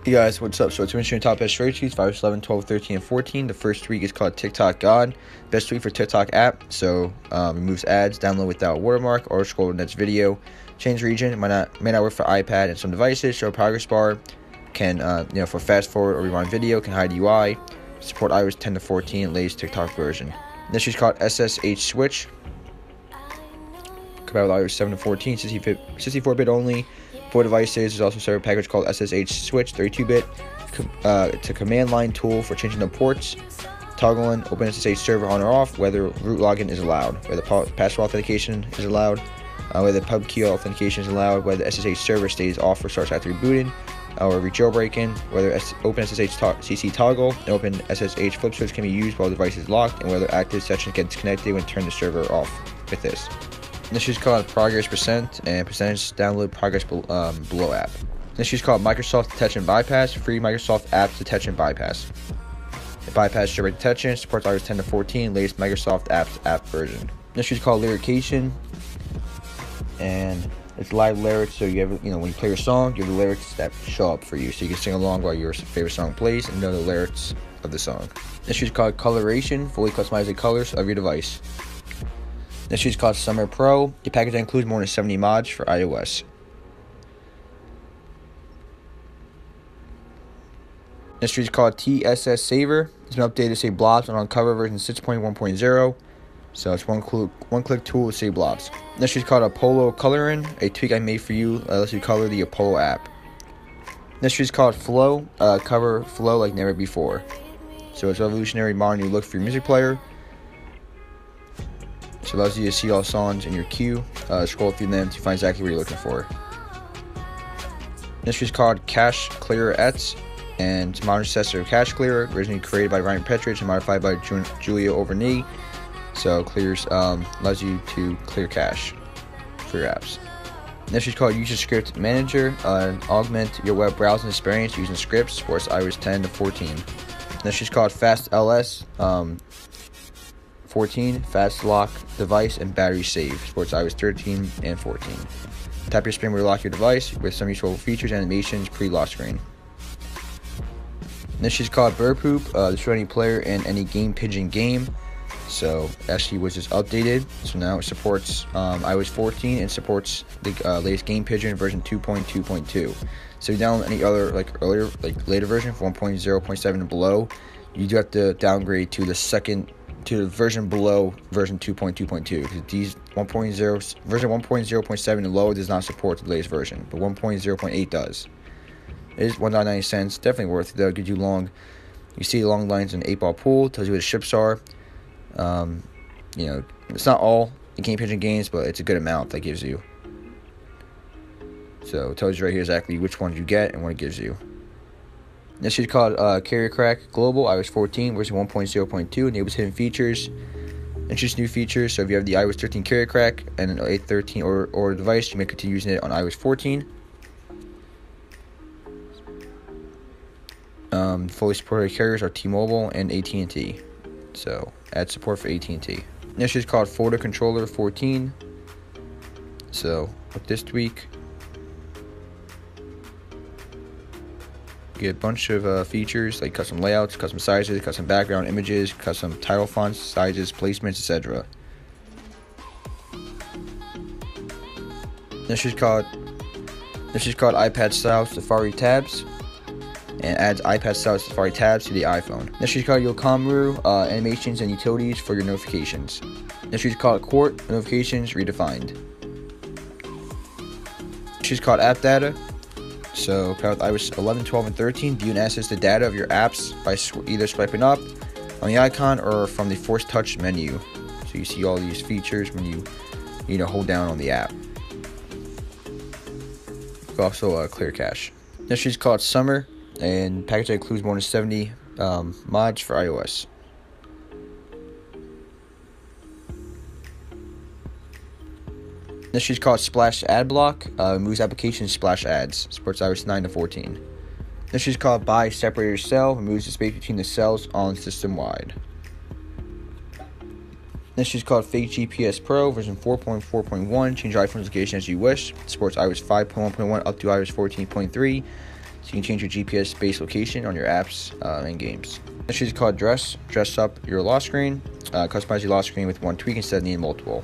Hey guys, what's up? So it's mentioning top best trade sheets, 5, 11, 12, 13, and 14. The first week is called TikTok God. Best week for TikTok app. So removes ads, download without watermark, or scroll to the next video. Change region, may not work for iPad and some devices. Show progress bar, can for fast forward or rewind video, can hide UI. Support iOS 10 to 14, latest TikTok version. This is called SSH switch. Compatible with iOS 7 to 14, 64-bit only. For devices, there's also a separate package called SSH switch, 32-bit. It's a command line tool for changing the ports, toggling OpenSSH server on or off, whether root login is allowed, whether password authentication is allowed, whether pub key authentication is allowed, whether the SSH server stays off or starts after rebooting, or jailbreaking, whether OpenSSH CC toggle and OpenSSH flip switch can be used while the device is locked, and whether active sessions get disconnected when turn the server off with this. This is called progress percent and percentage download progress below app. This is called Microsoft Detection Bypass, free Microsoft Apps Detection Bypass. It bypasses jailbreak detection, supports iOS 10 to 14, latest Microsoft Apps app version. This is called Lyrication, and it's live lyrics. So you have, when you play your song, you have the lyrics that show up for you, so you can sing along while your favorite song plays and know the lyrics of the song. This is called Coloration, fully customize the colors of your device. This is called Summer Pro. The package includes more than 70 mods for iOS. This is called TSS Saver. It's been updated to save blobs on Unc0ver version 6.1.0. So it's one-click tool to save blobs. This is called Apollo Coloring, a tweak I made for you that lets you color the Apollo app. This is called Flow, cover flow like never before. So it's a revolutionary modern new look for your music player. So it allows you to see all songs in your queue, scroll through them to find exactly what you're looking for. This is called Cache Clearer Ets, and it's a modern successor of Cache Clearer, originally created by Ryan Petrich and modified by Julia Overknee. So clears allows you to clear cache for your apps. This is called User Script Manager, augment your web browsing experience using scripts, supports iOS 10 to 14. This is called Fast LS. 14, fast lock device and battery save, supports iOS 13 and 14. Tap your screen to lock your device with some useful features, animations, pre-lock screen. This is called Bird Poop, destroy any player in any game pigeon game. So actually was just updated, so now it supports iOS 14 and supports the latest game pigeon version 2.2.2. So if you download any other later version for 1.0.7 and below, you do have to downgrade to the version below version 2.2.2, because these version 1.0.7 and lower does not support the latest version, but 1.0.8 does. It is $1.90, definitely worth it though. It gives you you see the long lines in an 8-ball pool, tells you where the ships are. It's not all game pigeon games, but it's a good amount that gives you. So it tells you right here exactly which ones you get and what it gives you. This is called Carrier Crack Global, iOS 14, version 1.0.2, enables hidden features, introduces new features. So if you have the iOS 13 Carrier Crack and an 8.13 or device, you may continue using it on iOS 14. Fully supported carriers are T-Mobile and AT&T. So add support for AT&T. This is called Folder Controller 14. So with this tweak, you get a bunch of features like custom layouts, custom sizes, custom background images, custom title fonts, sizes, placements, etc. This is called iPad style Safari tabs, and adds iPad style Safari tabs to the iPhone. This is called Unc0ver, animations and utilities for your notifications. This is called Court notifications redefined. This is called App Data. So with iOS 11, 12, and 13, view and access the data of your apps by either swiping up on the icon or from the Force Touch menu. So you see all these features when you hold down on the app. Also clear cache. This is called Summer, and package that includes more than 70 mods for iOS. This is called Splash Ad Block, removes application splash ads, supports iOS 9 to 14. This is called By Separator Cell, removes the space between the cells on system wide. This is called Fake GPS Pro, version 4.4.1. Change your iPhone's location as you wish. Supports iOS 5.1.1 up to iOS 14.3. so you can change your GPS-based location on your apps and games. Next is called Dress up your lock screen. Customize your lock screen with one tweak instead of needing multiple.